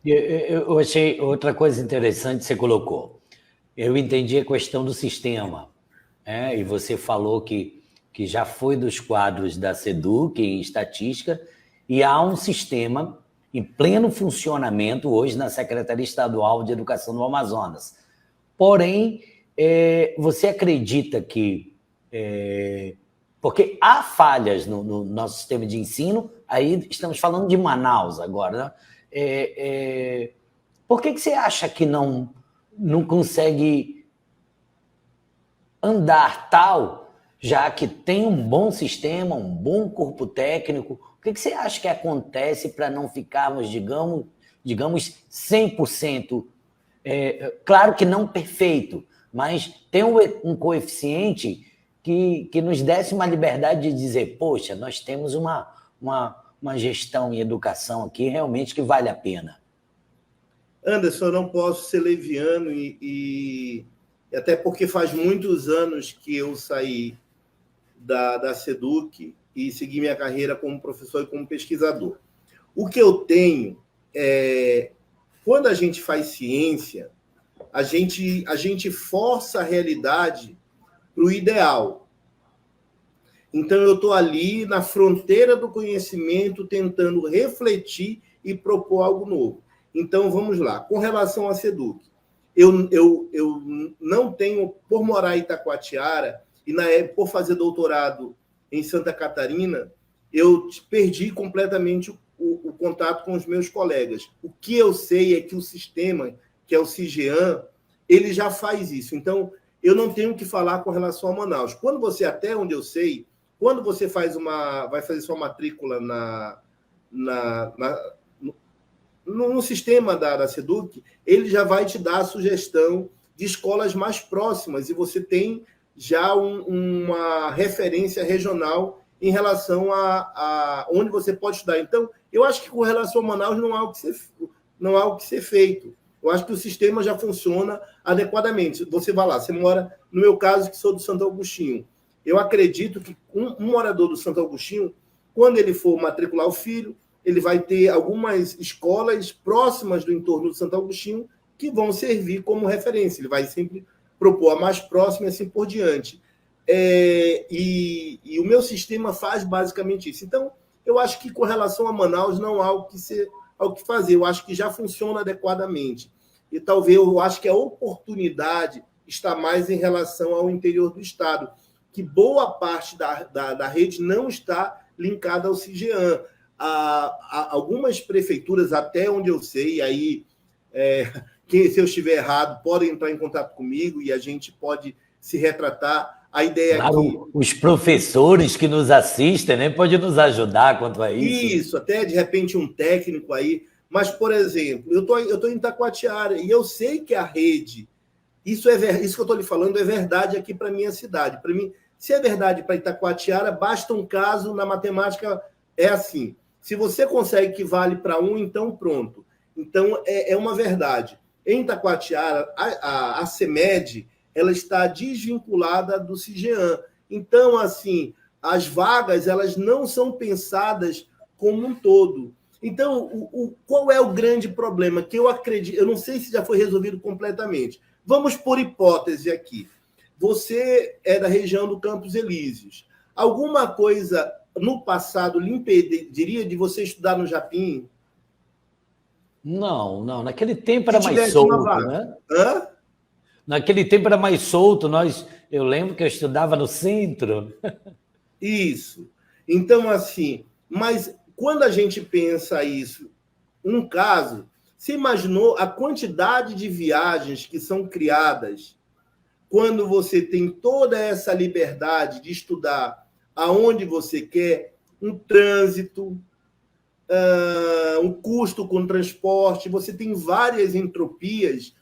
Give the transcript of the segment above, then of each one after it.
Eu achei outra coisa interessante que você colocou. Eu entendi a questão do sistema, né? E você falou que já foi dos quadros da SEDUC em estatística, e há um sistema em pleno funcionamento hoje na Secretaria Estadual de Educação do Amazonas. Porém, você acredita que. Porque há falhas no nosso sistema de ensino, aí estamos falando de Manaus agora, né? Por que você acha que não consegue andar tal, já que tem um bom sistema, um bom corpo técnico? O que você acha que acontece para não ficarmos, digamos 100%? Claro que não perfeito, mas tem um coeficiente que nos desse uma liberdade de dizer, poxa, nós temos uma gestão em educação aqui realmente que vale a pena. Anderson, eu não posso ser leviano e até porque faz muitos anos que eu saí da SEDUC e segui minha carreira como professor e como pesquisador. O que eu tenho é, quando a gente faz ciência, a gente força a realidade para o ideal. Então, eu estou ali na fronteira do conhecimento, tentando refletir e propor algo novo. Então, vamos lá. Com relação à SEDUC, eu não tenho, por morar em Itacoatiara, e na época, por fazer doutorado em Santa Catarina, eu perdi completamente o contato com os meus colegas. O que eu sei é que o sistema, que é o CIGEAM, ele já faz isso. Então, eu não tenho o que falar com relação a Manaus. Quando você, até onde eu sei, quando você vai fazer sua matrícula no sistema da SEDUC, ele já vai te dar a sugestão de escolas mais próximas e você tem já uma referência regional em relação a onde você pode estudar. Então, eu acho que com relação a Manaus não há o que ser feito. Eu acho que o sistema já funciona adequadamente. Você vai lá, você mora, no meu caso, que sou do Santo Agostinho. Eu acredito que um morador do Santo Agostinho, quando ele for matricular o filho, ele vai ter algumas escolas próximas do entorno do Santo Agostinho que vão servir como referência. Ele vai sempre propor a mais próxima e assim por diante. E o meu sistema faz basicamente isso. Então, eu acho que com relação a Manaus não há o que fazer. Eu acho que já funciona adequadamente. E talvez eu acho que a oportunidade está mais em relação ao interior do estado, que boa parte da rede não está linkada ao CIGEAM. Algumas prefeituras, até onde eu sei, e aí, se eu estiver errado, podem entrar em contato comigo e a gente pode se retratar. A ideia claro, os professores que nos assistem, né, podem nos ajudar quanto a isso. Isso, até de repente um técnico aí. Mas, por exemplo, eu tô em Itacoatiara e eu sei que a rede, isso que eu estou lhe falando é verdade aqui para a minha cidade. Para mim, se é verdade para Itacoatiara, basta um caso na matemática, é assim. Se você consegue que vale para um, então pronto. Então, é uma verdade. Em Itacoatiara, a CEMED, ela está desvinculada do CIGEAM. Então, assim, as vagas elas não são pensadas como um todo. Então, qual é o grande problema? Que eu acredito, eu não sei se já foi resolvido completamente. Vamos por hipótese aqui. Você é da região do Campos Elíseos. Alguma coisa no passado lhe impediria de você estudar no Japim? Não. Naquele tempo era mais solto, né? Hã? Naquele tempo era mais solto. Eu lembro que eu estudava no centro. Isso. Então, assim, mas quando a gente pensa isso, um caso, você imaginou a quantidade de viagens que são criadas quando você tem toda essa liberdade de estudar aonde você quer, um trânsito, um custo com transporte, você tem várias entropias,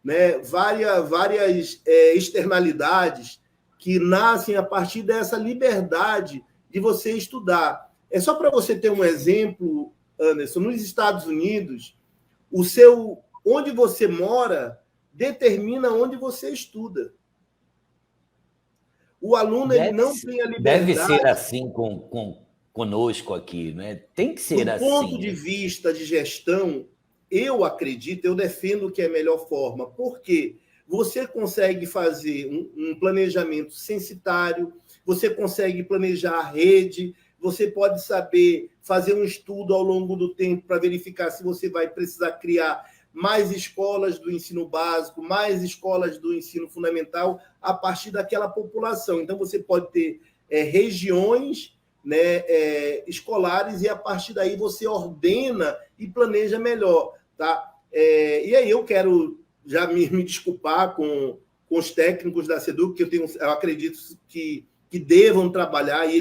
né? várias externalidades que nascem a partir dessa liberdade de você estudar. É só para você ter um exemplo, Anderson, nos Estados Unidos, onde você mora determina onde você estuda. O aluno ele não tem a liberdade. Deve ser assim conosco aqui, né? Tem que ser do assim. ponto de vista de gestão, eu acredito, eu defendo que é a melhor forma, porque você consegue fazer um planejamento censitário, você consegue planejar a rede, você pode saber fazer um estudo ao longo do tempo para verificar se você vai precisar criar mais escolas do ensino básico, mais escolas do ensino fundamental a partir daquela população. Então, você pode ter regiões, né, escolares, e a partir daí você ordena e planeja melhor. Tá? E aí eu quero já me desculpar com os técnicos da SEDUC, que eu acredito que devam trabalhar, e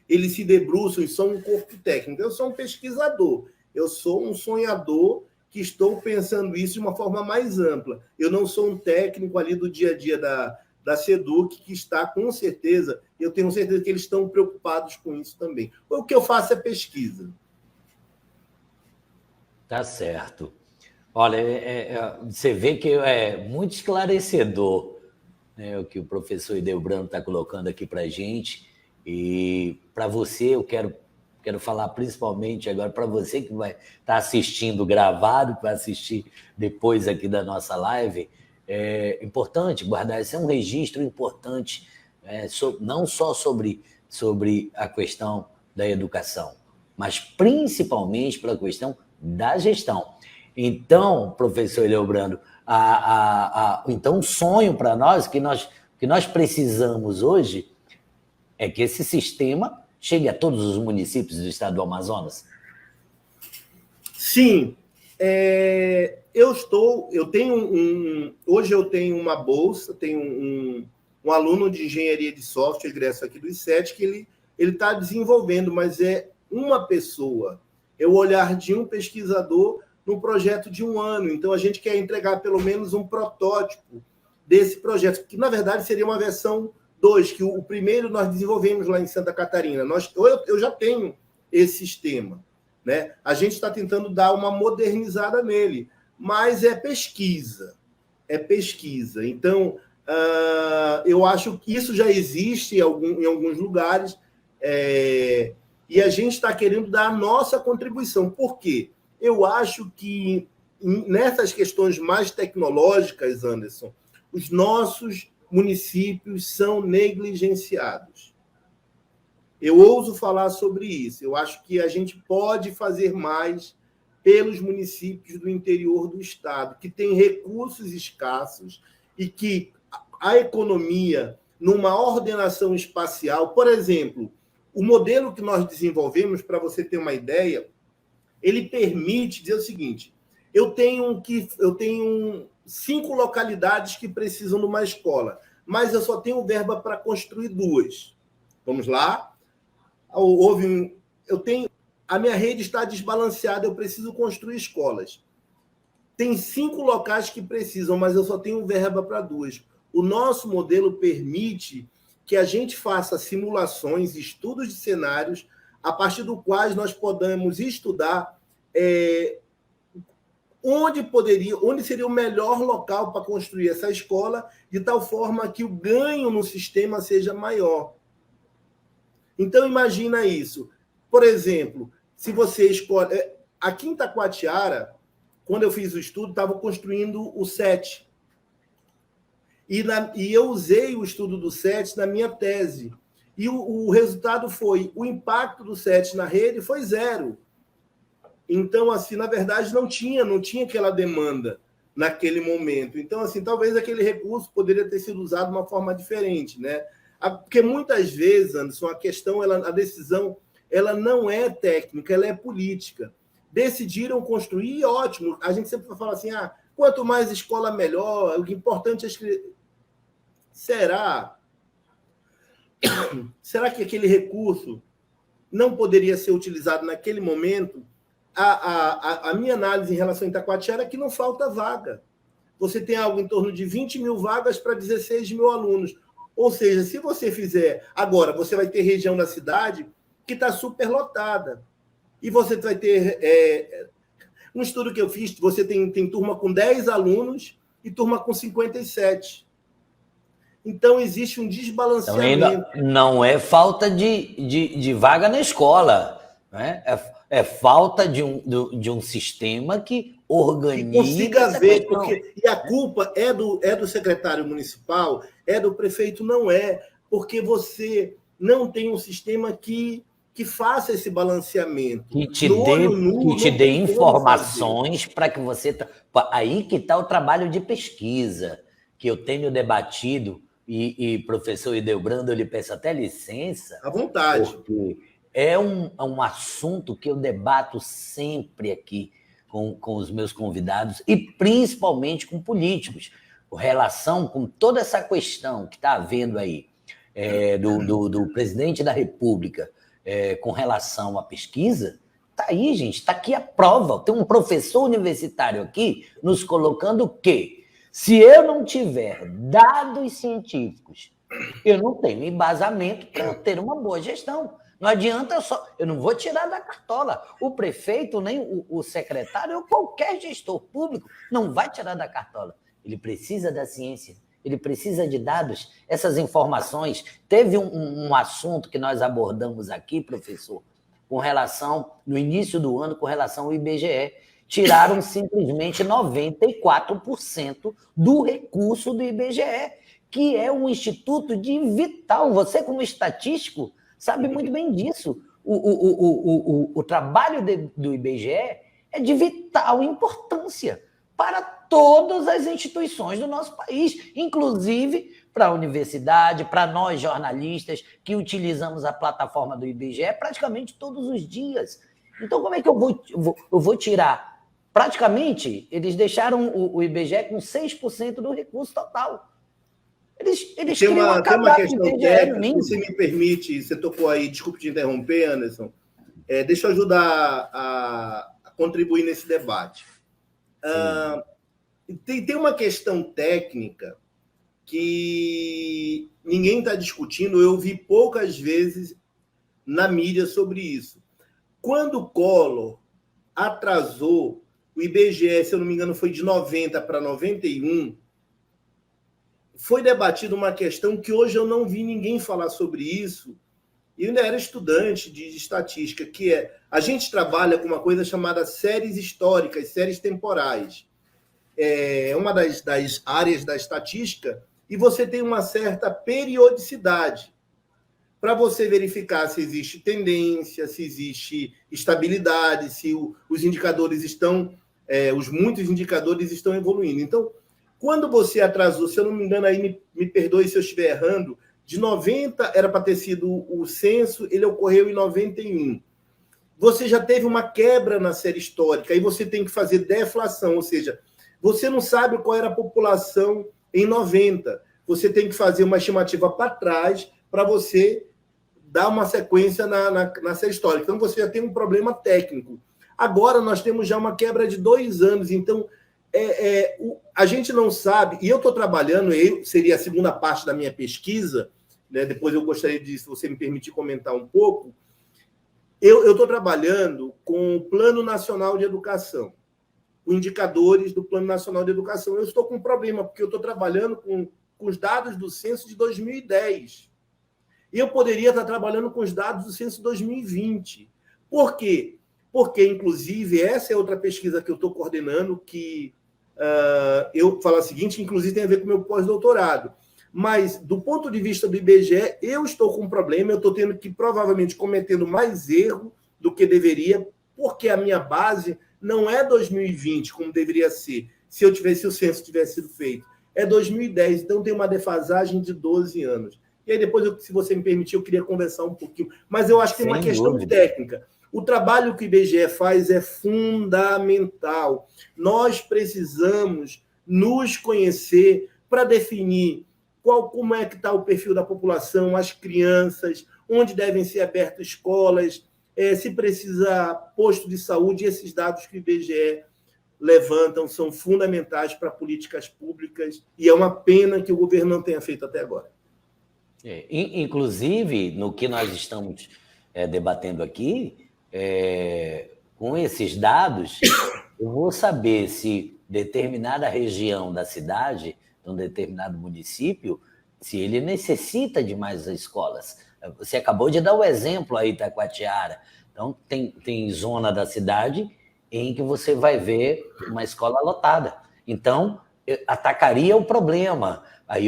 eles se debruçam e são um corpo técnico. Eu sou um pesquisador, eu sou um sonhador que estou pensando isso de uma forma mais ampla. Eu não sou um técnico ali do dia a dia da SEDUC, que está, com certeza, eu tenho certeza que eles estão preocupados com isso também. O que eu faço é pesquisa. Tá certo. Olha, você vê que é muito esclarecedor, né, o que o professor Ildebrando está colocando aqui para a gente. E para você, eu quero falar principalmente agora para você que vai estar assistindo gravado, que vai assistir depois aqui da nossa live. É importante guardar, esse é um registro importante, não só sobre a questão da educação, mas principalmente para a questão da gestão. Então, professor Ildebrando, então um sonho para nós que nós precisamos hoje é que esse sistema chegue a todos os municípios do estado do Amazonas. Sim. Hoje eu tenho uma bolsa, tenho um aluno de engenharia de software, egresso aqui do ICET, que ele está desenvolvendo, mas é uma pessoa, é o olhar de um pesquisador num projeto de 1 ano. Então, a gente quer entregar pelo menos um protótipo desse projeto, que, na verdade, seria uma versão 2, que o primeiro nós desenvolvemos lá em Santa Catarina. Eu já tenho esse sistema, né? A gente está tentando dar uma modernizada nele, mas é pesquisa. Então, eu acho que isso já existe em alguns lugares, e a gente está querendo dar a nossa contribuição. Por quê? Eu acho que nessas questões mais tecnológicas, Anderson, os nossos municípios são negligenciados. Eu ouso falar sobre isso. Eu acho que a gente pode fazer mais pelos municípios do interior do estado, que têm recursos escassos e que a economia, numa ordenação espacial, por exemplo, o modelo que nós desenvolvemos, para você ter uma ideia, ele permite dizer o seguinte: eu tenho 5 localidades que precisam de uma escola, mas eu só tenho verba para construir 2. Vamos lá? A minha rede está desbalanceada, eu preciso construir escolas. Tem 5 locais que precisam, mas eu só tenho verba para 2. O nosso modelo permite que a gente faça simulações, estudos de cenários, a partir do quais nós podemos estudar onde seria o melhor local para construir essa escola, de tal forma que o ganho no sistema seja maior. Então, imagina isso. Por exemplo, se você escolhe... Aqui em Taquatiara, quando eu fiz o estudo, estava construindo o SET. E eu usei o estudo do SET na minha tese. E o resultado foi: o impacto do SET na rede foi 0. Então, assim, na verdade, não tinha aquela demanda naquele momento. Então, assim, talvez aquele recurso poderia ter sido usado de uma forma diferente, né? Porque muitas vezes, Anderson, a decisão, ela não é técnica, ela é política. Decidiram construir, ótimo. A gente sempre fala assim: quanto mais escola, melhor. O importante é escrever. Será que aquele recurso não poderia ser utilizado naquele momento? A minha análise em relação a Itacoatiara é que não falta vaga. Você tem algo em torno de 20 mil vagas para 16 mil alunos. Ou seja, se você fizer... Agora, você vai ter região da cidade que está superlotada. E você vai ter... um estudo que eu fiz, você tem turma com 10 alunos e turma com 57. Então, existe um desbalanceamento. Então, não é falta de vaga na escola, né? É falta de um sistema que organize. Que consiga ver, porque e a culpa é do secretário municipal, é do prefeito, não é, porque você não tem um sistema que faça esse balanceamento. Que te dê informações para que você... Aí que está o trabalho de pesquisa, que eu tenho debatido, e professor Ideobrando, eu lhe peço até licença. À vontade. Porque é um assunto que eu debato sempre aqui com os meus convidados, e principalmente com políticos, com relação com toda essa questão que está havendo aí, do presidente da República, com relação à pesquisa. Está aí, gente, está aqui a prova. Tem um professor universitário aqui nos colocando que, se eu não tiver dados científicos, eu não tenho embasamento para eu ter uma boa gestão. Não adianta eu não vou tirar da cartola. O prefeito, nem o secretário, ou qualquer gestor público não vai tirar da cartola. Ele precisa da ciência, ele precisa de dados, essas informações. Teve um assunto que nós abordamos aqui, professor, com relação, no início do ano, com relação ao IBGE. Tiraram simplesmente 94% do recurso do IBGE, que é um instituto de vital. Você, como estatístico, sabe muito bem disso. O trabalho do IBGE é de vital importância para todas as instituições do nosso país, inclusive para a universidade, para nós jornalistas que utilizamos a plataforma do IBGE praticamente todos os dias. Então, como é que eu vou tirar? Praticamente, eles deixaram o IBGE com 6% do recurso total. Eles tem uma questão técnica, se você me permite, você tocou aí, desculpe te interromper, Anderson, deixa eu ajudar a contribuir nesse debate. Tem uma questão técnica que ninguém está discutindo, eu vi poucas vezes na mídia sobre isso. Quando o Collor atrasou, o IBGE, se eu não me engano, foi de 90 para 91, foi debatida uma questão que hoje eu não vi ninguém falar sobre isso, e eu ainda era estudante de estatística, que a gente trabalha com uma coisa chamada séries históricas, séries temporais. É uma das áreas da estatística, e você tem uma certa periodicidade para você verificar se existe tendência, se existe estabilidade, se os indicadores estão, os muitos indicadores estão evoluindo. Então, quando você atrasou, se eu não me engano, aí me perdoe se eu estiver errando, de 90 era para ter sido o censo, ele ocorreu em 91. Você já teve uma quebra na série histórica, aí você tem que fazer deflação, ou seja, você não sabe qual era a população em 90. Você tem que fazer uma estimativa para trás para você dar uma sequência na série histórica. Então, você já tem um problema técnico. Agora, nós temos já uma quebra de 2 anos, então... a gente não sabe, e eu estou trabalhando, seria a segunda parte da minha pesquisa, né, depois eu gostaria de, se você me permitir, comentar um pouco. Eu estou trabalhando com o Plano Nacional de Educação, com indicadores do Plano Nacional de Educação. Eu estou com um problema, porque eu estou trabalhando com os dados do censo de 2010. E eu poderia estar trabalhando com os dados do censo de 2020. Por quê? Porque, inclusive, essa é outra pesquisa que eu estou coordenando, que eu falo o seguinte, inclusive tem a ver com o meu pós-doutorado. Mas, do ponto de vista do IBGE, eu estou com um problema, eu estou tendo que, provavelmente, cometendo mais erro do que deveria, porque a minha base não é 2020, como deveria ser, se o censo tivesse sido feito. É 2010, então tem uma defasagem de 12 anos. E aí, depois, se você me permitir, eu queria conversar um pouquinho. Mas eu acho que tem uma questão técnica. O trabalho que o IBGE faz é fundamental. Nós precisamos nos conhecer para definir como é que está o perfil da população, as crianças, onde devem ser abertas escolas, se precisa posto de saúde. Esses dados que o IBGE levantam são fundamentais para políticas públicas e é uma pena que o governo não tenha feito até agora. Inclusive, no que nós estamos debatendo aqui, com esses dados, eu vou saber se determinada região da cidade, um determinado município, se ele necessita de mais escolas. Você acabou de dar o exemplo aí, Itacoatiara, Então, tem zona da cidade em que você vai ver uma escola lotada. Então, atacaria o problema. Aí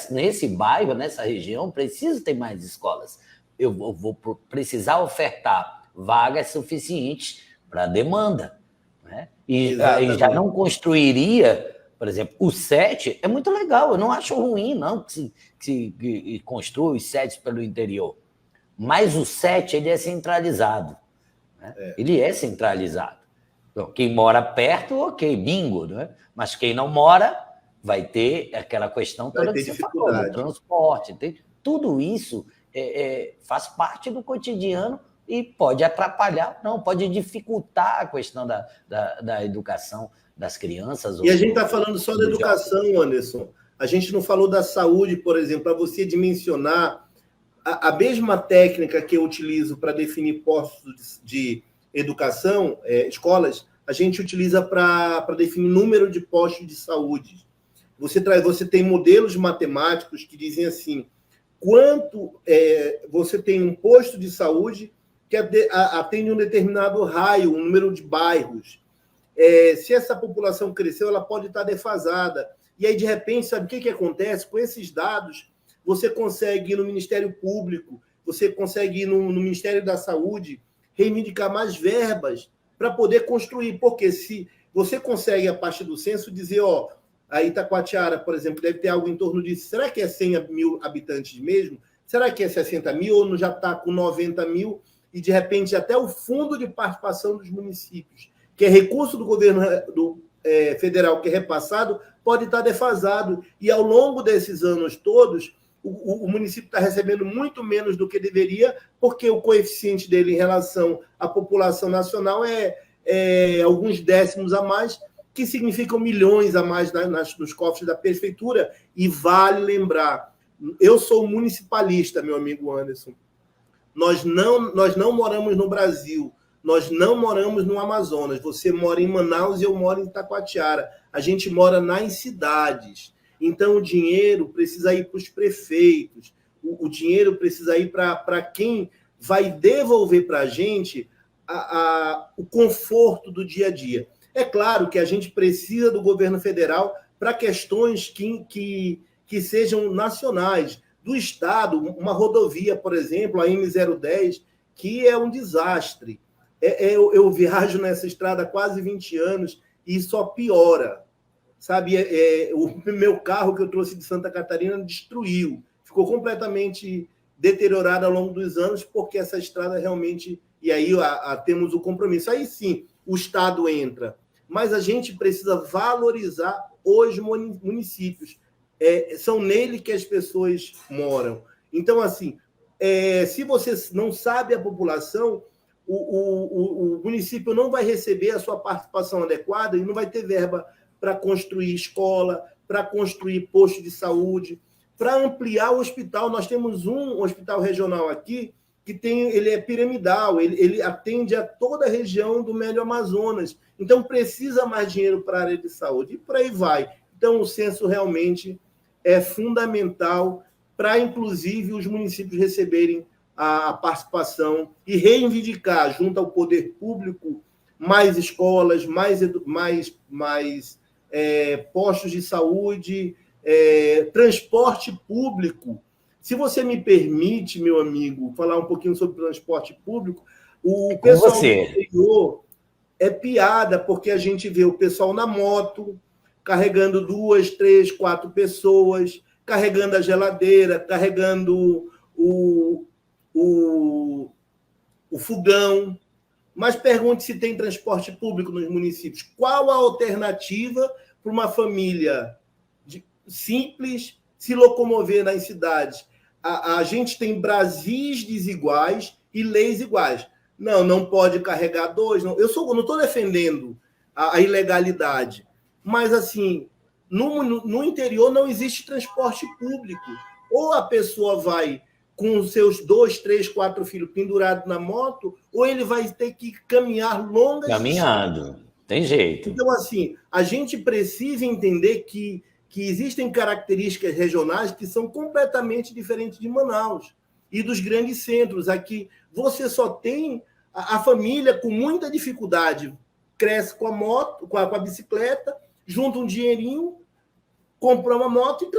nesse bairro, nessa região, preciso ter mais escolas. Eu vou precisar ofertar vagas suficientes para a demanda. Né? E já não construiria, por exemplo, o SET é muito legal, eu não acho ruim, não, que se construa os SETs pelo interior. Mas o SET ele é centralizado. Né? Ele é centralizado. Então, quem mora perto, ok, bingo, né? Mas quem não mora vai ter aquela questão toda que você falou, do transporte. Tudo isso faz parte do cotidiano e pode atrapalhar, não, pode dificultar a questão da educação das crianças. E a gente está falando só da educação, Anderson. A gente não falou da saúde, por exemplo, para você dimensionar a mesma técnica que eu utilizo para definir postos de educação, escolas, a gente utiliza para definir número de postos de saúde. Você tem modelos matemáticos que dizem assim, quanto você tem um posto de saúde que atende um determinado raio, um número de bairros. Se essa população cresceu, ela pode estar defasada. E aí, de repente, sabe o que acontece? Com esses dados, você consegue ir no Ministério Público, você consegue ir no Ministério da Saúde, reivindicar mais verbas para poder construir. Porque se você consegue, a partir do censo, dizer, a Itacoatiara, por exemplo, deve ter algo em torno de, será que é 100 mil habitantes mesmo? Será que é 60 mil ou já está com 90 mil? E, de repente, até o fundo de participação dos municípios, que é recurso do governo federal que é repassado, pode estar defasado. E, ao longo desses anos todos, o município está recebendo muito menos do que deveria, porque o coeficiente dele em relação à população nacional é alguns décimos a mais, que significam milhões a mais nos cofres da prefeitura. E vale lembrar, eu sou municipalista, meu amigo Anderson, nós não moramos no Brasil, nós não moramos no Amazonas, você mora em Manaus e eu moro em Itacoatiara, a gente mora nas cidades. Então, o dinheiro precisa ir para os prefeitos, o dinheiro precisa ir para quem vai devolver para a gente o conforto do dia a dia. É claro que a gente precisa do governo federal para questões que sejam nacionais, do Estado, uma rodovia, por exemplo, a M010, que é um desastre. Eu viajo nessa estrada há quase 20 anos e só piora. Sabe, o meu carro que eu trouxe de Santa Catarina destruiu, ficou completamente deteriorado ao longo dos anos, porque essa estrada realmente... E aí temos o compromisso. Aí sim, o Estado entra. Mas a gente precisa valorizar os municípios. São nele que as pessoas moram. Então, assim, se você não sabe a população, o município não vai receber a sua participação adequada e não vai ter verba para construir escola, para construir posto de saúde, para ampliar o hospital. Nós temos um hospital regional aqui que ele é piramidal, ele atende a toda a região do Médio Amazonas. Então, precisa mais dinheiro para a área de saúde. E por aí vai. Então, o censo realmente é fundamental para, inclusive, os municípios receberem a participação e reivindicar, junto ao poder público, mais escolas, mais postos de saúde, transporte público. Se você me permite, meu amigo, falar um pouquinho sobre transporte público, o pessoal do interior é piada, porque a gente vê o pessoal na moto, carregando 2, 3, 4 pessoas, carregando a geladeira, carregando o fogão. Mas pergunte se tem transporte público nos municípios. Qual a alternativa para uma família simples se locomover nas cidades? A gente tem Brasis desiguais e leis iguais. Não pode carregar 2. Não. Eu não estou defendendo a ilegalidade, mas, assim, no interior não existe transporte público. Ou a pessoa vai com os seus 2, 3, 4 filhos pendurados na moto, ou ele vai ter que caminhar longas caminhando, tem jeito. Então, assim, a gente precisa entender que existem características regionais que são completamente diferentes de Manaus. e dos grandes centros. Aqui você só tem a família com muita dificuldade, cresce com a moto, com a bicicleta, junta um dinheirinho, compra uma moto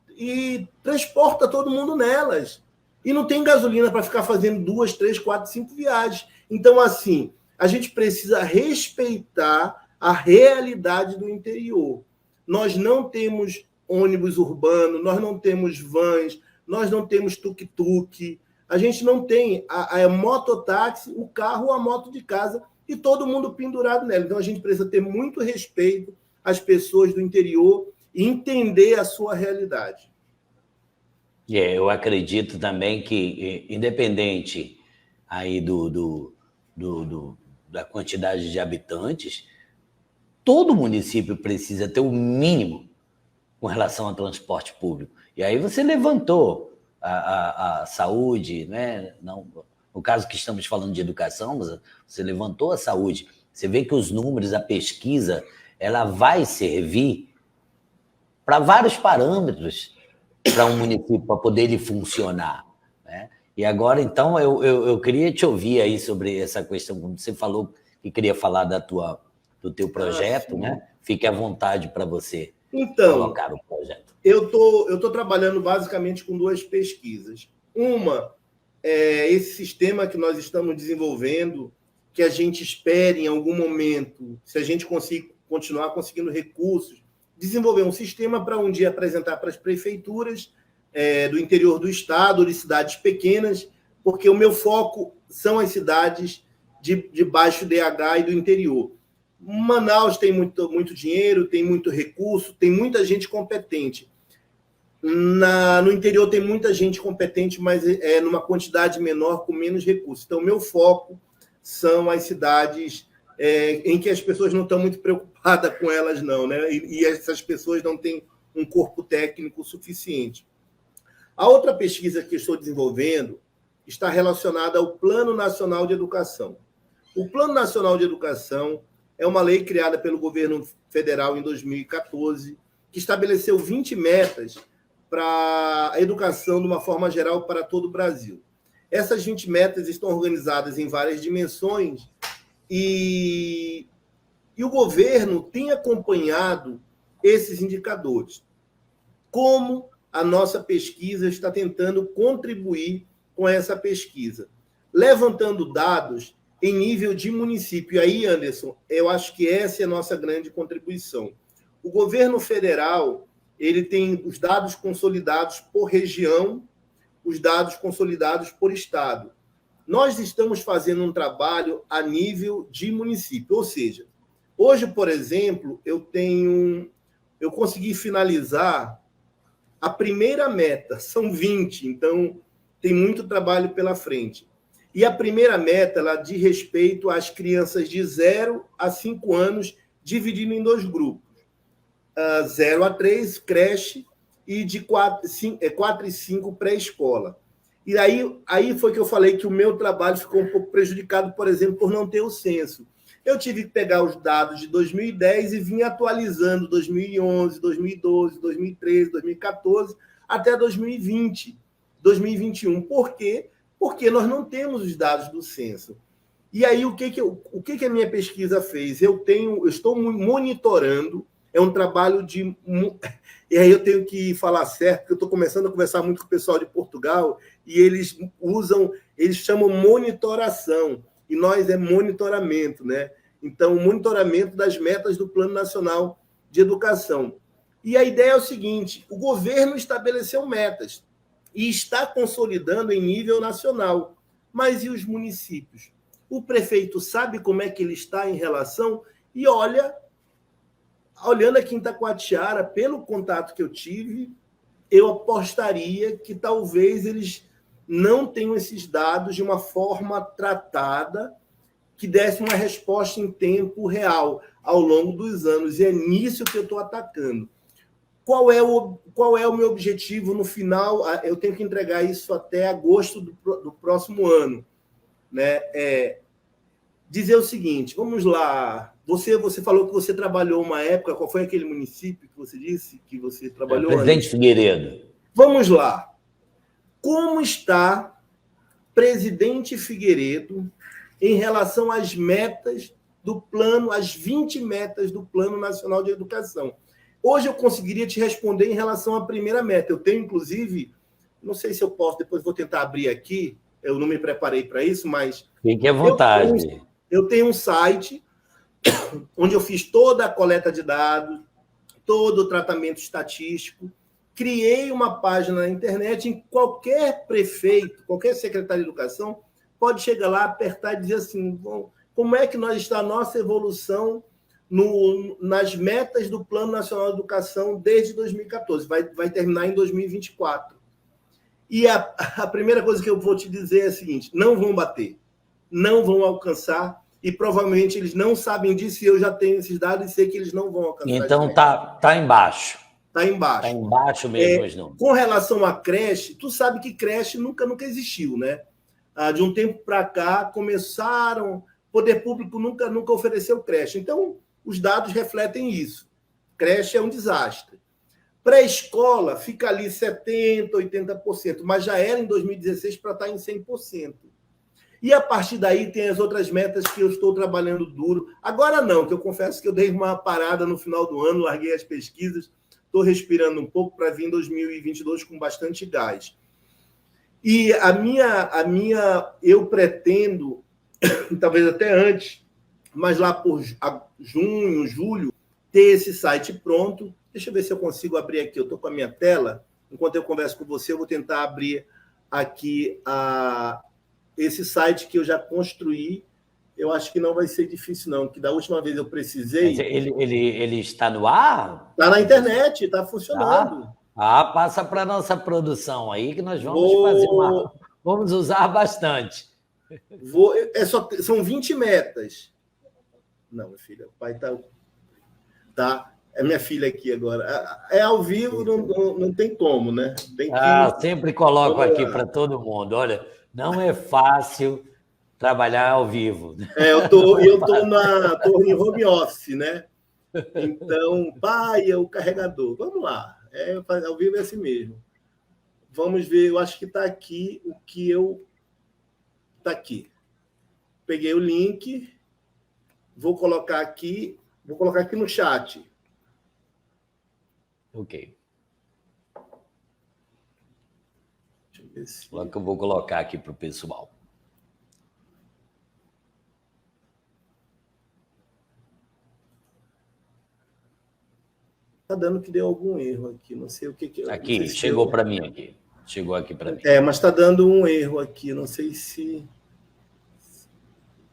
e transporta todo mundo nelas. E não tem gasolina para ficar fazendo 2, 3, 4, 5 viagens. Então, assim, a gente precisa respeitar a realidade do interior. Nós não temos ônibus urbano, nós não temos vans, nós não temos tuk-tuk, a gente não tem a mototáxi, o carro ou a moto de casa, e todo mundo pendurado nela. Então, a gente precisa ter muito respeito às pessoas do interior e entender a sua realidade. Eu acredito também que, independente aí da quantidade de habitantes, todo município precisa ter o mínimo com relação ao transporte público. E aí você levantou a saúde, né? Não, no caso que estamos falando de educação, você levantou a saúde. Você vê que os números, a pesquisa, ela vai servir para vários parâmetros para um município, para poder ele funcionar, né? E agora, então, eu queria te ouvir aí sobre essa questão, como você falou que queria falar do teu projeto, né? Fique à vontade para você colocar o projeto. Eu tô trabalhando basicamente com 2 pesquisas. Uma é esse sistema que nós estamos desenvolvendo, que a gente espera em algum momento, se a gente continuar conseguindo recursos, desenvolver um sistema para um dia apresentar para as prefeituras do interior do estado, de cidades pequenas, porque o meu foco são as cidades de baixo DH e do interior. Manaus tem muito dinheiro, tem muito recurso, tem muita gente competente. No interior tem muita gente competente, mas numa quantidade menor, com menos recursos. Então, meu foco são as cidades em que as pessoas não estão muito preocupadas com elas, não, né? E essas pessoas não têm um corpo técnico suficiente. A outra pesquisa que estou desenvolvendo está relacionada ao Plano Nacional de Educação. O Plano Nacional de Educação é uma lei criada pelo governo federal em 2014, que estabeleceu 20 metas para a educação de uma forma geral para todo o Brasil. Essas 20 metas estão organizadas em várias dimensões e o governo tem acompanhado esses indicadores. Como a nossa pesquisa está tentando contribuir com essa pesquisa? Levantando dados em nível de município. E aí, Anderson, eu acho que essa é a nossa grande contribuição. O governo federal ele tem os dados consolidados por região, os dados consolidados por estado. Nós estamos fazendo um trabalho a nível de município, ou seja, hoje, por exemplo, eu consegui finalizar a primeira meta, são 20, então tem muito trabalho pela frente. E a primeira meta, ela diz respeito às crianças de 0 a 5 anos, dividindo em 2 grupos. 0 a 3, creche, e de 4 e 5, pré-escola. E aí foi que eu falei que o meu trabalho ficou um pouco prejudicado, por exemplo, por não ter o censo. Eu tive que pegar os dados de 2010 e vim atualizando 2011, 2012, 2013, 2014, até 2020, 2021. Por quê? Porque nós não temos os dados do censo. E aí, o que a minha pesquisa fez? Eu estou monitorando, é um trabalho de... E aí eu tenho que falar certo, porque eu estou começando a conversar muito com o pessoal de Portugal, e eles chamam monitoração, e nós é monitoramento, né? Então, o monitoramento das metas do Plano Nacional de Educação. E a ideia é o seguinte, o governo estabeleceu metas, e está consolidando em nível nacional. Mas e os municípios? O prefeito sabe como é que ele está em relação? E olhando aqui em Itacoatiara, pelo contato que eu tive, eu apostaria que talvez eles não tenham esses dados de uma forma tratada que desse uma resposta em tempo real ao longo dos anos. E é nisso que eu estou atacando. Qual é o meu objetivo no final? Eu tenho que entregar isso até agosto do próximo ano, né? Dizer o seguinte, vamos lá. Você falou que você trabalhou uma época, qual foi aquele município que você disse que você trabalhou? Presidente Figueiredo. Vamos lá. como está presidente Figueiredo em relação às metas do plano, as 20 metas do Plano Nacional de Educação. Hoje eu conseguiria te responder em relação à primeira meta. Eu tenho, inclusive, não sei se eu posso, depois vou tentar abrir aqui, eu não me preparei para isso, mas... Fique à vontade. Eu tenho um site onde eu fiz toda a coleta de dados, todo o tratamento estatístico, criei uma página na internet em qualquer prefeito, qualquer secretário de educação, pode chegar lá, apertar e dizer assim, bom, como é que nós está a nossa evolução nas metas do Plano Nacional de Educação desde 2014, vai terminar em 2024. E a primeira coisa que eu vou te dizer é a seguinte, não vão bater, não vão alcançar, e provavelmente eles não sabem disso, e eu já tenho esses dados e sei que eles não vão alcançar. Então tá embaixo. Está embaixo. Está embaixo mesmo, não. Com relação à creche, tu sabe que creche nunca existiu, né? De um tempo para cá, o poder público nunca ofereceu creche. Então, os dados refletem isso. Creche é um desastre. Pré-escola fica ali 70%, 80%, mas já era em 2016 para estar em 100%. E a partir daí tem as outras metas que eu estou trabalhando duro. Agora não, que eu confesso que eu dei uma parada no final do ano, larguei as pesquisas, estou respirando um pouco para vir em 2022 com bastante gás. E eu pretendo, talvez até antes, mas lá por junho, julho, ter esse site pronto. Deixa eu ver se eu consigo abrir aqui. Eu estou com a minha tela. Enquanto eu converso com você, eu vou tentar abrir aqui esse site que eu já construí. Eu acho que não vai ser difícil, não, que da última vez eu precisei... Mas ele está no ar? Está na internet, está funcionando. Passa para a nossa produção aí, que nós vamos vamos usar bastante. São 20 metas. Não, minha filha, o pai tá. É minha filha aqui agora. É ao vivo, não tem como, né? Tem que... Sempre coloco aqui para todo mundo. Olha, não é fácil trabalhar ao vivo. Eu tô em home office, né? Então, pai é o carregador. Vamos lá. Ao vivo é assim mesmo. Vamos ver, eu acho que está aqui o que eu... Está aqui. Peguei o link, vou colocar aqui no chat. Ok. Deixa eu ver se... Logo que eu vou colocar aqui para o pessoal. Está dando que deu algum erro aqui, não sei o que... Aqui, chegou para mim aqui. Chegou aqui para mim. Mas está dando um erro aqui, não sei se...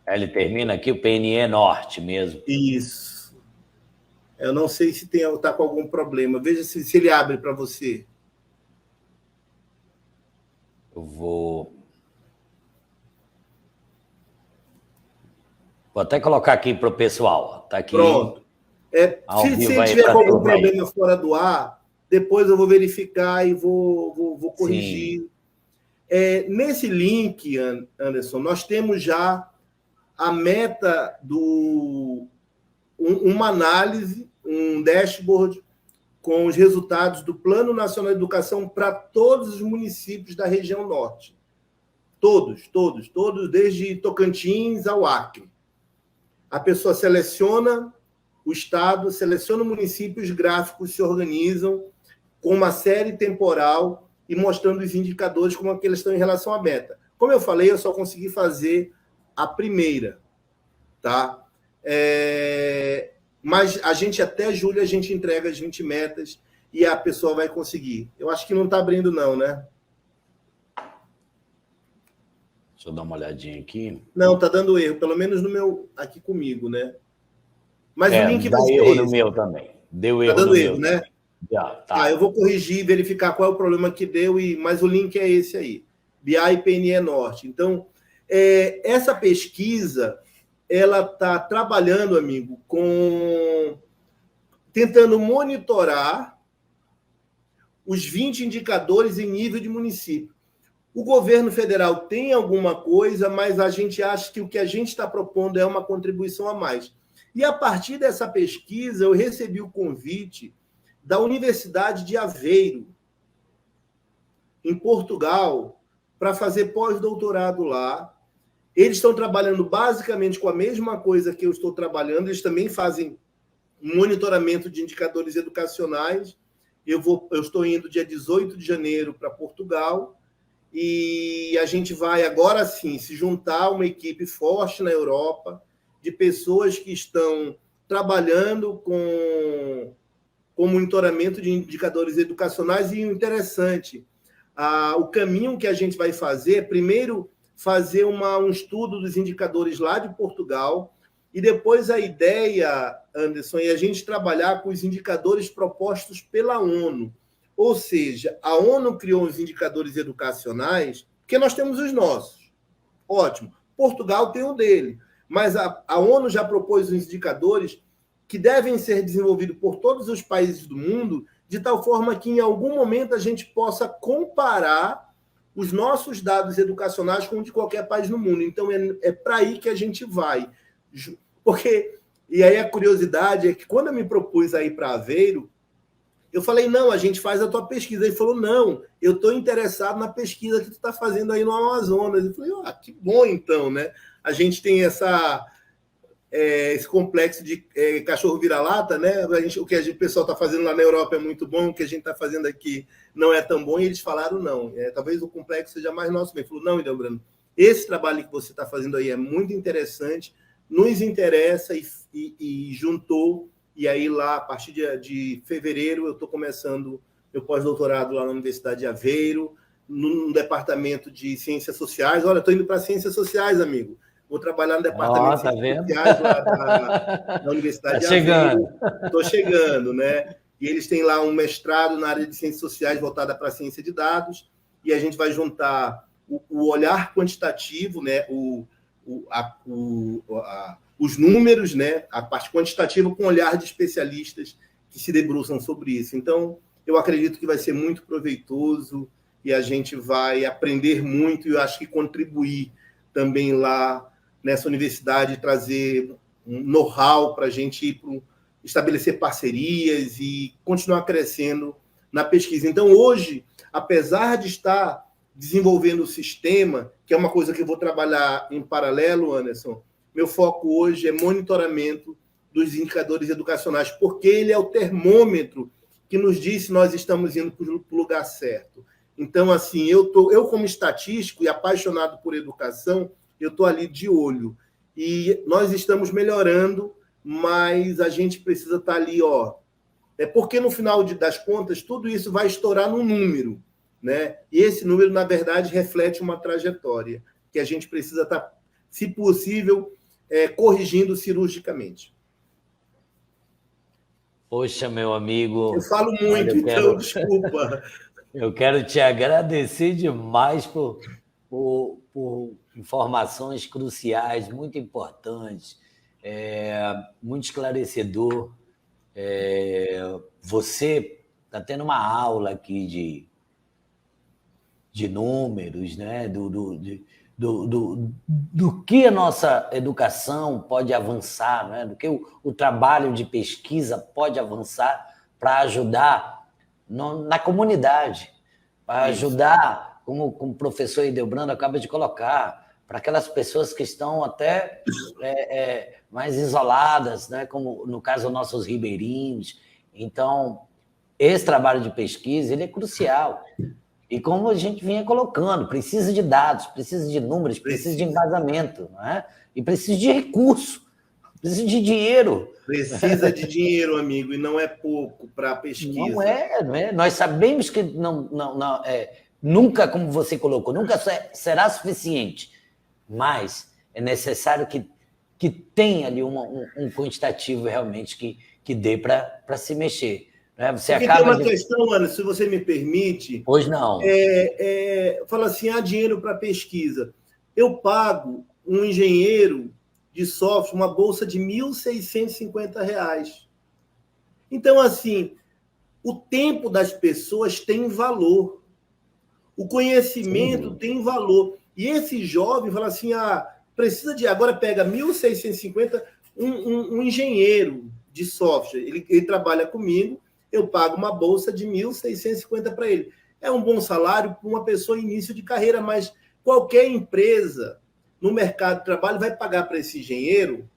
Ele termina aqui o PNE Norte mesmo. Isso. Eu não sei se está com algum problema. Veja se ele abre para você. Eu vou até colocar aqui para o pessoal. Está aqui. Pronto. Se tiver algum problema fora do ar, depois eu vou verificar e vou corrigir. Nesse link, Anderson, nós temos já a meta uma análise, um dashboard com os resultados do Plano Nacional de Educação para todos os municípios da região norte. Todos, desde Tocantins ao Acre. A pessoa seleciona o estado, seleciona o município, os gráficos se organizam com uma série temporal e mostrando os indicadores como que eles estão em relação à meta. Como eu falei, eu só consegui fazer a primeira, tá? Mas até julho a gente entrega as 20 metas e a pessoa vai conseguir. Eu acho que não está abrindo não, né? Deixa eu dar uma olhadinha aqui. Não, está dando erro, pelo menos no meu, aqui comigo, né? Mas o link vai ser erro no meu também. Deu erro no meu, né? Tá. Eu vou corrigir, verificar qual é o problema que deu, mas o link é esse aí. BI e PNE Norte. Então, essa pesquisa, ela está trabalhando, amigo, tentando monitorar os 20 indicadores em nível de município. O governo federal tem alguma coisa, mas a gente acha que o que a gente está propondo é uma contribuição a mais. E a partir dessa pesquisa, eu recebi o convite da Universidade de Aveiro em Portugal para fazer pós-doutorado lá. Eles estão trabalhando basicamente com a mesma coisa que eu estou trabalhando, eles também fazem um monitoramento de indicadores educacionais. Eu estou indo dia 18 de janeiro para Portugal, e a gente vai agora sim se juntar a uma equipe forte na Europa, de pessoas que estão trabalhando com monitoramento de indicadores educacionais. E o interessante, o caminho que a gente vai fazer é, primeiro, fazer um estudo dos indicadores lá de Portugal, e depois a ideia, Anderson, é a gente trabalhar com os indicadores propostos pela ONU. Ou seja, a ONU criou os indicadores educacionais, porque nós temos os nossos. Ótimo. Portugal tem o dele. Mas a ONU já propôs os indicadores que devem ser desenvolvidos por todos os países do mundo, de tal forma que, em algum momento, a gente possa comparar os nossos dados educacionais com os de qualquer país no mundo. Então, é para aí que a gente vai. Porque, e aí a curiosidade é que, quando eu me propus a ir para Aveiro, eu falei, não, a gente faz a tua pesquisa. Ele falou, não, eu estou interessado na pesquisa que tu está fazendo aí no Amazonas. Eu falei, que bom então, né? A gente tem esse complexo de cachorro vira-lata, né? O que o pessoal está fazendo lá na Europa é muito bom, o que a gente está fazendo aqui não é tão bom, e eles falaram não. Talvez o complexo seja mais nosso. Ele falou, não, Ildebrando, esse trabalho que você está fazendo aí é muito interessante, nos interessa, e juntou. E aí, lá, a partir de fevereiro, eu estou começando meu pós-doutorado lá na Universidade de Aveiro, no departamento de Ciências Sociais. Olha, estou indo para Ciências Sociais, amigo. Vou trabalhar no departamento de Ciências Sociais lá da Universidade de Aveiro. Estou chegando, né? E eles têm lá um mestrado na área de Ciências Sociais voltada para a ciência de dados, e a gente vai juntar o olhar quantitativo, né? Os números, né, a parte quantitativa, com o olhar de especialistas que se debruçam sobre isso. Então, eu acredito que vai ser muito proveitoso, e a gente vai aprender muito, e eu acho que contribuir também lá nessa universidade, trazer um know-how para a gente estabelecer parcerias e continuar crescendo na pesquisa. Então, hoje, apesar de estar desenvolvendo o sistema, que é uma coisa que eu vou trabalhar em paralelo, Anderson, meu foco hoje é monitoramento dos indicadores educacionais, porque ele é o termômetro que nos diz se nós estamos indo para o lugar certo. Então, assim, eu como estatístico e apaixonado por educação, eu estou ali de olho. E nós estamos melhorando, mas a gente precisa estar ali, porque no final das contas, tudo isso vai estourar num número, né? E esse número, na verdade, reflete uma trajetória que a gente precisa estar, se possível, corrigindo cirurgicamente. Poxa, meu amigo... Eu falo muito, então desculpa. Eu quero te agradecer demais por informações cruciais, muito importantes, muito esclarecedor. Você está tendo uma aula aqui de números, né? Do que a nossa educação pode avançar, né? Do que o trabalho de pesquisa pode avançar para ajudar na comunidade, para ajudar, como o professor Ildebrando acaba de colocar, para aquelas pessoas que estão até mais isoladas, né? Como no caso dos nossos ribeirinhos. Então, esse trabalho de pesquisa ele é crucial. E como a gente vinha colocando, precisa de dados, precisa de números, precisa de embasamento, não é? E precisa de recurso, precisa de dinheiro. Precisa de dinheiro, amigo, e não é pouco para a pesquisa. Não é. Nós sabemos que nunca, como você colocou, nunca será suficiente, mas é necessário que tenha ali um quantitativo realmente que dê para se mexer. Você porque tem uma questão, Ana, se você me permite... Pois não. Fala assim, dinheiro para pesquisa. Eu pago um engenheiro de software uma bolsa de R$ 1.650. Então, assim, o tempo das pessoas tem valor. O conhecimento tem valor. E esse jovem fala assim, precisa de... Agora pega 1.650, um engenheiro de software. Ele trabalha comigo, eu pago uma bolsa de 1.650 para ele. É um bom salário para uma pessoa em início de carreira, mas qualquer empresa no mercado de trabalho vai pagar para esse engenheiro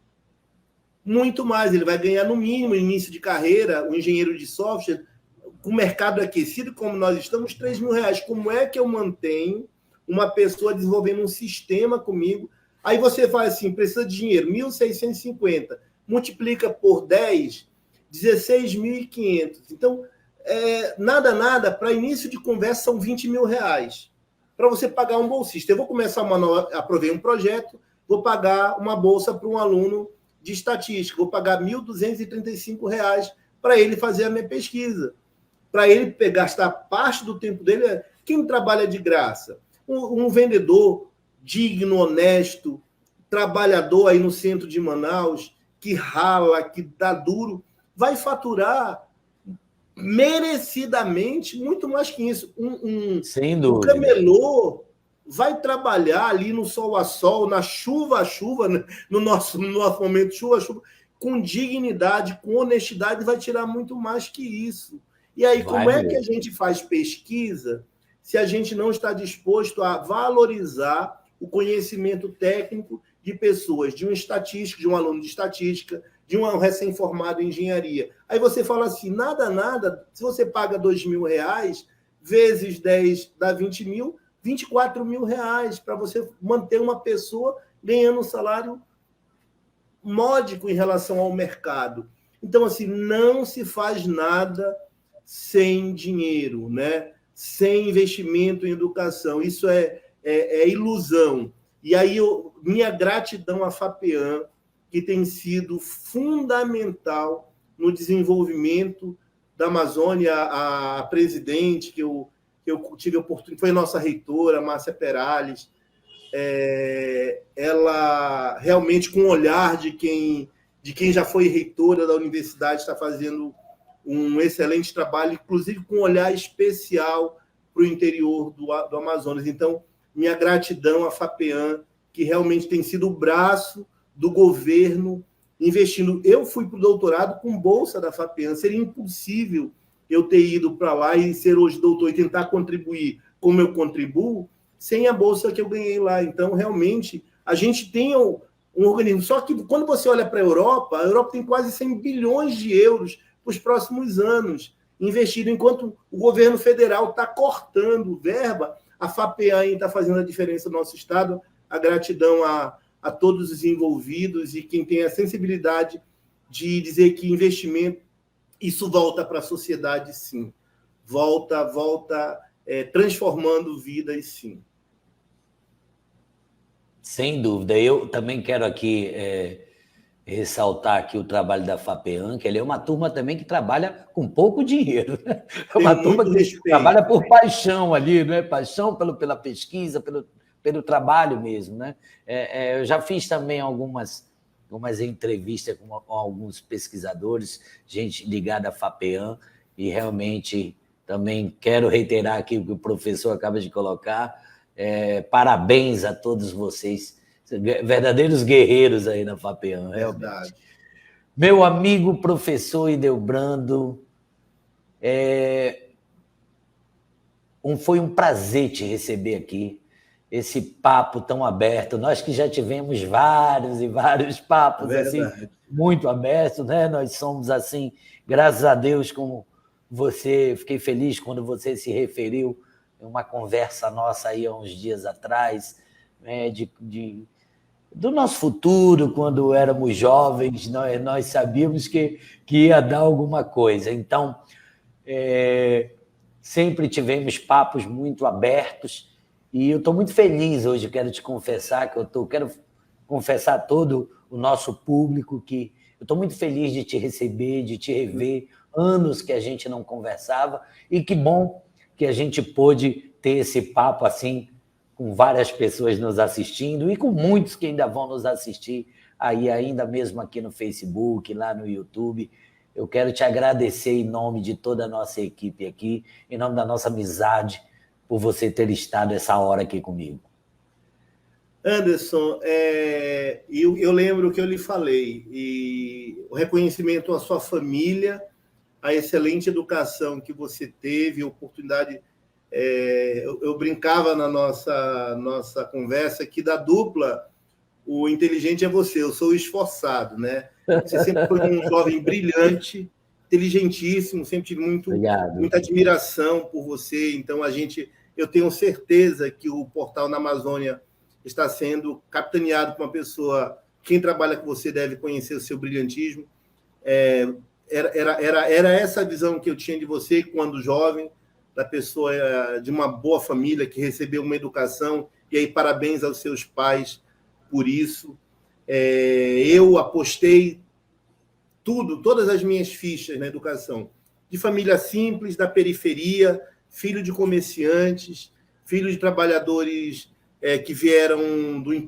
muito mais. Ele vai ganhar, no mínimo, no início de carreira, o engenheiro de software, com o mercado aquecido, como nós estamos, R$ 3.000. Como é que eu mantenho uma pessoa desenvolvendo um sistema comigo? Aí você faz assim, precisa de dinheiro, 1.650, multiplica por 10, 16.500. Então, nada, para início de conversa são R$ 20.000 para você pagar um bolsista. Eu vou começar aprovei um projeto, vou pagar uma bolsa para um aluno de estatística, vou pagar R$ 1.235 para ele fazer a minha pesquisa, para ele gastar parte do tempo dele. Quem trabalha de graça? Um vendedor digno, honesto, trabalhador aí no centro de Manaus, que rala, que dá duro, vai faturar merecidamente muito mais que isso. Sem dúvida. Um camelô vai trabalhar ali no sol a sol, na chuva a chuva, no nosso momento chuva a chuva, com dignidade, com honestidade, vai tirar muito mais que isso. E aí, como é que a gente faz pesquisa se a gente não está disposto a valorizar o conhecimento técnico de pessoas, de um estatístico, de um aluno de estatística, de um recém-formado em engenharia? Aí você fala assim, nada, se você paga R$ 2.000, vezes 10 dá 20 mil, R$ 24.000 para você manter uma pessoa ganhando um salário módico em relação ao mercado. Então, assim, não se faz nada sem dinheiro, né? Sem investimento em educação. Isso é ilusão. E aí, minha gratidão à FAPEAM, que tem sido fundamental no desenvolvimento da Amazônia. A presidente, que eu tive a oportunidade, foi a nossa reitora, Márcia Perales, ela realmente, com o olhar de quem já foi reitora da universidade, está fazendo um excelente trabalho, inclusive com um olhar especial para o interior do Amazonas. Então, minha gratidão à FAPEAM, que realmente tem sido o braço do governo investindo. Eu fui para o doutorado com bolsa da FAPEAM. Seria impossível eu ter ido para lá e ser hoje doutor e tentar contribuir como eu contribuo sem a bolsa que eu ganhei lá. Então, realmente, a gente tem um organismo. Só que quando você olha para a Europa tem quase 100 bilhões de euros para os próximos anos investido, enquanto o governo federal está cortando verba. A FAPEAM está fazendo a diferença no nosso estado. A gratidão a todos os envolvidos e quem tem a sensibilidade de dizer que investimento, isso volta para a sociedade, sim. Volta transformando vidas, sim. Sem dúvida. Eu também quero aqui ressaltar aqui o trabalho da FAPEAM, que ele é uma turma também que trabalha com pouco dinheiro. Né? É uma turma que trabalha por paixão ali, né? Paixão pela pesquisa, pelo trabalho mesmo. Né? Eu já fiz também algumas entrevistas com alguns pesquisadores, gente ligada à FAPEAM, e realmente também quero reiterar aqui o que o professor acaba de colocar. Parabéns a todos vocês, verdadeiros guerreiros aí na FAPEAM. Verdade. Meu amigo professor Ildebrando, foi um prazer te receber aqui, esse papo tão aberto. Nós que já tivemos vários e vários papos assim, muito abertos, né? Nós somos assim, graças a Deus, como você, fiquei feliz quando você se referiu em uma conversa nossa aí há uns dias atrás, né, do nosso futuro, quando éramos jovens, nós sabíamos que ia dar alguma coisa. Então, sempre tivemos papos muito abertos e eu estou muito feliz hoje. Quero te confessar quero confessar a todo o nosso público que eu estou muito feliz de te receber, de te rever, anos que a gente não conversava, e que bom que a gente pôde ter esse papo assim, com várias pessoas nos assistindo e com muitos que ainda vão nos assistir aí, ainda mesmo aqui no Facebook, lá no YouTube. Eu quero te agradecer em nome de toda a nossa equipe aqui, em nome da nossa amizade, por você ter estado essa hora aqui comigo. Anderson, eu lembro que eu lhe falei, e o reconhecimento à sua família, a excelente educação que você teve, a oportunidade Eu brincava na nossa conversa que da dupla, o inteligente é você, eu sou o esforçado, né? Você sempre foi um jovem brilhante, inteligentíssimo, sempre tive muita admiração por você. Então, eu tenho certeza que o Portal na Amazônia está sendo capitaneado por uma pessoa. Quem trabalha com você deve conhecer o seu brilhantismo. Era essa a visão que eu tinha de você quando jovem, da pessoa de uma boa família que recebeu uma educação, e aí parabéns aos seus pais por isso. Eu apostei todas as minhas fichas na educação, de família simples, da periferia, filho de comerciantes, filho de trabalhadores que vieram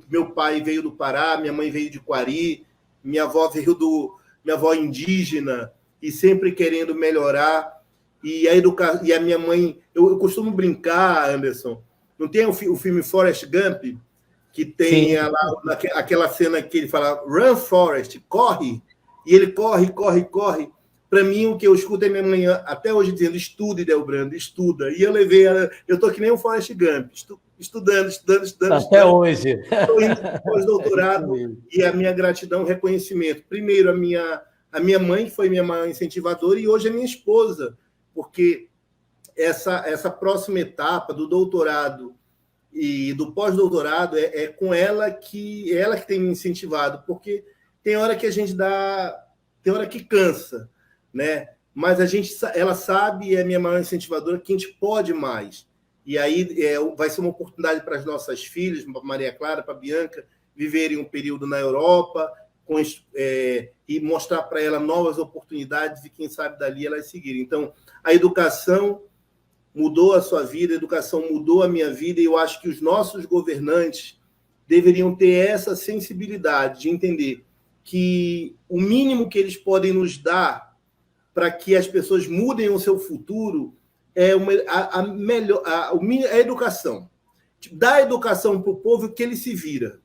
meu pai veio do Pará, minha mãe veio de Quari, minha avó indígena, e sempre querendo melhorar. E a minha mãe... Eu costumo brincar, Anderson, não tem o filme Forrest Gump, que tem aquela cena que ele fala "Run, Forrest", corre, e ele corre. Para mim, o que eu escuto é minha mãe até hoje dizendo: estuda, Delbrando, estuda. E eu estou que nem o Forrest Gump, estudando. Até hoje. Estou indo para o pós-doutorado, e a minha gratidão, reconhecimento. Primeiro, a minha mãe, que foi minha maior incentivadora, e hoje a minha esposa, porque essa próxima etapa do doutorado e do pós-doutorado é com ela que tem me incentivado, porque tem hora que a gente tem hora que cansa, né? Mas ela sabe, e é a minha maior incentivadora, que a gente pode mais. E aí vai ser uma oportunidade para as nossas filhas, para Maria Clara, para Bianca, viverem um período na Europa, e mostrar para ela novas oportunidades, e quem sabe dali elas seguirem. Então, a educação mudou a sua vida, a educação mudou a minha vida, e eu acho que os nossos governantes deveriam ter essa sensibilidade de entender que o mínimo que eles podem nos dar para que as pessoas mudem o seu futuro é a educação. Dá educação para o povo que ele se vira.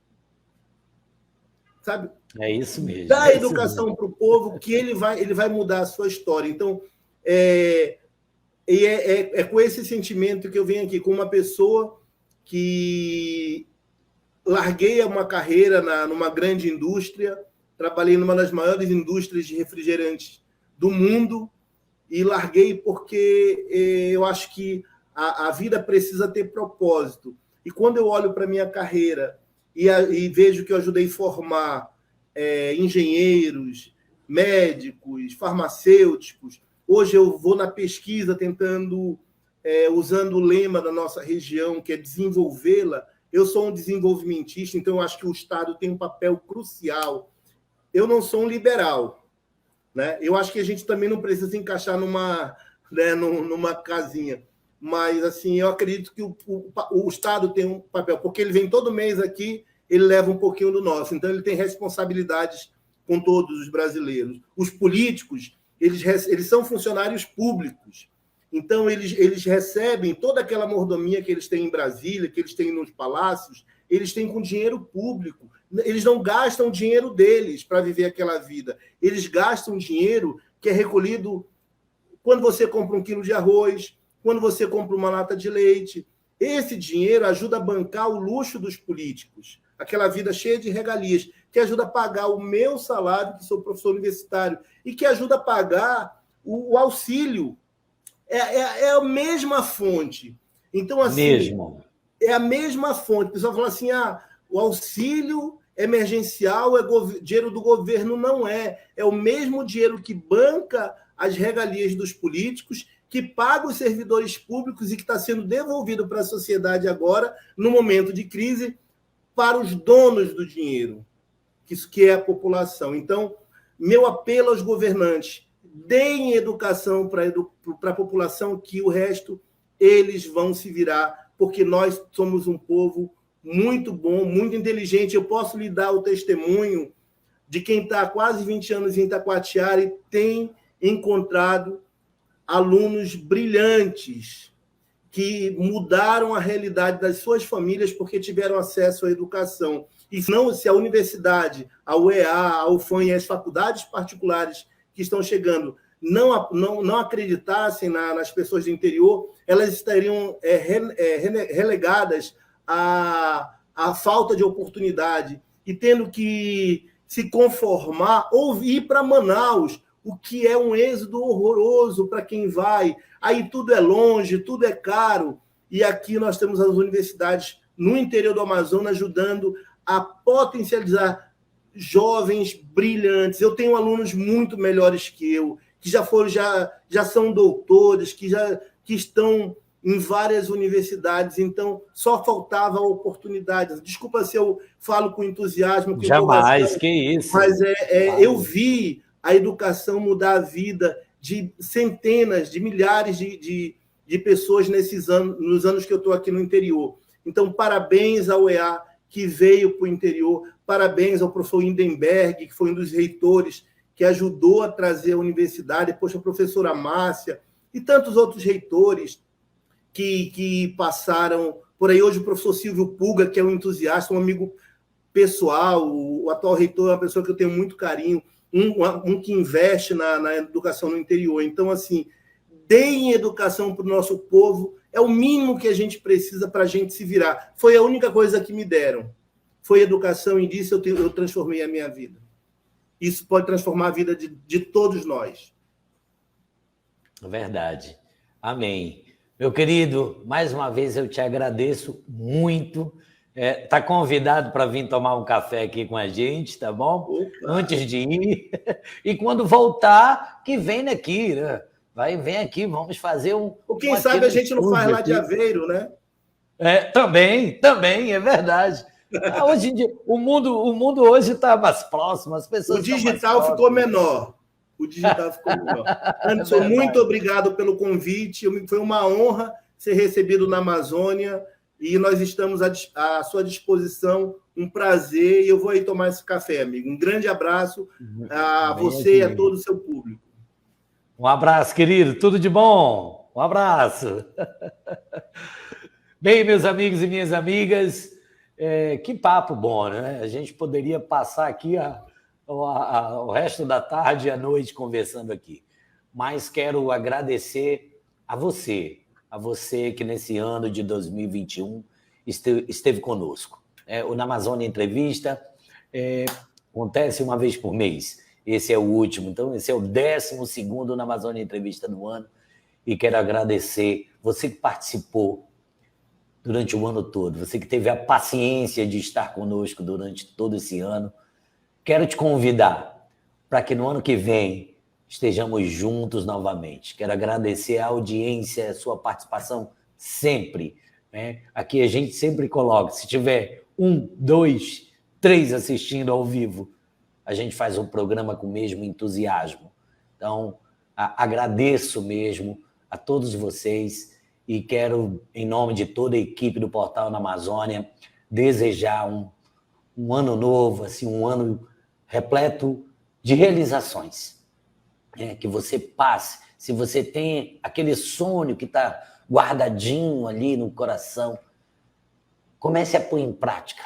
Sabe? É isso mesmo. Dá educação para o povo que ele vai mudar a sua história. Então, é com esse sentimento que eu venho aqui, com uma pessoa que larguei uma carreira numa grande indústria, trabalhei numa das maiores indústrias de refrigerantes do mundo, e larguei porque eu acho que a vida precisa ter propósito. E quando eu olho para a minha carreira e vejo que eu ajudei a formar engenheiros, médicos, farmacêuticos, hoje eu vou na pesquisa tentando, usando o lema da nossa região, que é desenvolvê-la. Eu sou um desenvolvimentista, então eu acho que o Estado tem um papel crucial. Eu não sou um liberal, né? Eu acho que a gente também não precisa se encaixar numa casinha. Mas assim, eu acredito que o Estado tem um papel, porque ele vem todo mês aqui, ele leva um pouquinho do nosso. Então, ele tem responsabilidades com todos os brasileiros. Os políticos, eles são funcionários públicos. Então, eles recebem toda aquela mordomia que eles têm em Brasília, que eles têm nos palácios, eles têm com dinheiro público. Eles não gastam o dinheiro deles para viver aquela vida. Eles gastam dinheiro que é recolhido quando você compra 1 quilo de arroz, quando você compra uma lata de leite. Esse dinheiro ajuda a bancar o luxo dos políticos, aquela vida cheia de regalias, que ajuda a pagar o meu salário, que sou professor universitário, e que ajuda a pagar o auxílio. É a mesma fonte. Então, assim, é a mesma fonte. O pessoal fala assim, o auxílio emergencial é dinheiro do governo. Não é. É o mesmo dinheiro que banca as regalias dos políticos, que paga os servidores públicos e que está sendo devolvido para a sociedade agora, no momento de crise, para os donos do dinheiro, que é a população. Então, meu apelo aos governantes: deem educação para a população, que o resto eles vão se virar, porque nós somos um povo muito bom, muito inteligente. Eu posso lhe dar o testemunho de quem está há quase 20 anos em Itacoatiara e tem encontrado alunos brilhantes que mudaram a realidade das suas famílias porque tiveram acesso à educação. E se a universidade, a UEA, a UFAM e as faculdades particulares que estão chegando não acreditassem nas pessoas do interior, elas estariam relegadas à falta de oportunidade e tendo que se conformar ou ir para Manaus, o que é um êxodo horroroso para quem vai. Aí tudo é longe, tudo é caro. E aqui nós temos as universidades no interior do Amazonas ajudando a potencializar jovens brilhantes. Eu tenho alunos muito melhores que eu, que já são doutores, que estão em várias universidades, então só faltava a oportunidade. Desculpa se eu falo com entusiasmo. Com Jamais, que isso. Mas eu vi a educação mudar a vida de centenas, de milhares de pessoas nos anos que eu estou aqui no interior. Então, parabéns ao EA, que veio para o interior, parabéns ao professor Hindenberg, que foi um dos reitores, que ajudou a trazer a universidade, depois a professora Márcia, e tantos outros reitores que passaram por aí. Hoje o professor Silvio Pulga, que é um entusiasta, um amigo pessoal, o atual reitor é uma pessoa que eu tenho muito carinho, um que investe na educação no interior. Então, assim, deem educação para o nosso povo, é o mínimo que a gente precisa para a gente se virar. Foi a única coisa que me deram. Foi educação, e disso eu transformei a minha vida. Isso pode transformar a vida de todos nós. Verdade. Amém. Meu querido, mais uma vez eu te agradeço muito. Tá convidado para vir tomar um café aqui com a gente, tá bom? Opa. Antes de ir. E quando voltar, que vem aqui, né? Vem aqui, vamos fazer um... Ou quem sabe a gente não faz lá de Aveiro, né? Também, é verdade. Hoje em dia, o mundo hoje está mais próximo, as pessoas. O digital ficou menor. Anderson, muito obrigado pelo convite. Foi uma honra ser recebido na Amazônia e nós estamos à sua disposição. Um prazer. E eu vou aí tomar esse café, amigo. Um grande abraço a você e a todo o seu público. Um abraço, querido. Tudo de bom. Um abraço. Bem, meus amigos e minhas amigas, que papo bom, né? A gente poderia passar aqui o resto da tarde e a noite conversando aqui. Mas quero agradecer a você que nesse ano de 2021 esteve conosco. O Na Amazônia Entrevista acontece uma vez por mês. Esse é o último, então esse é o 12º Na Amazônia Entrevista do ano. E quero agradecer você que participou durante o ano todo, você que teve a paciência de estar conosco durante todo esse ano. Quero te convidar para que no ano que vem estejamos juntos novamente. Quero agradecer a audiência, a sua participação sempre, né? Aqui a gente sempre coloca, se tiver 1, 2, 3 assistindo ao vivo, a gente faz um programa com o mesmo entusiasmo. Então, agradeço mesmo a todos vocês e quero, em nome de toda a equipe do Portal na Amazônia, desejar um ano novo, assim, um ano repleto de realizações. Que você passe, se você tem aquele sonho que está guardadinho ali no coração, comece a pôr em prática,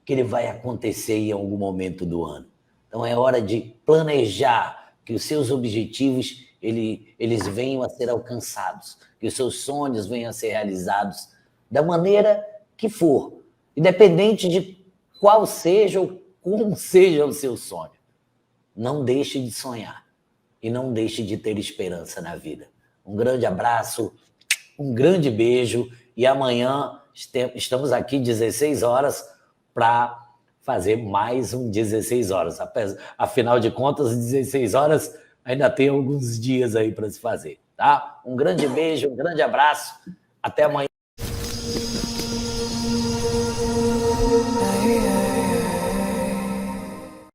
que ele vai acontecer em algum momento do ano. Então é hora de planejar que os seus objetivos eles venham a ser alcançados, que os seus sonhos venham a ser realizados da maneira que for, independente de qual seja ou como seja o seu sonho. Não deixe de sonhar e não deixe de ter esperança na vida. Um grande abraço, um grande beijo e amanhã estamos aqui 16 horas para fazer mais um 16 horas. Afinal de contas, 16 horas ainda tem alguns dias aí para se fazer, tá? Um grande beijo, um grande abraço. Até amanhã.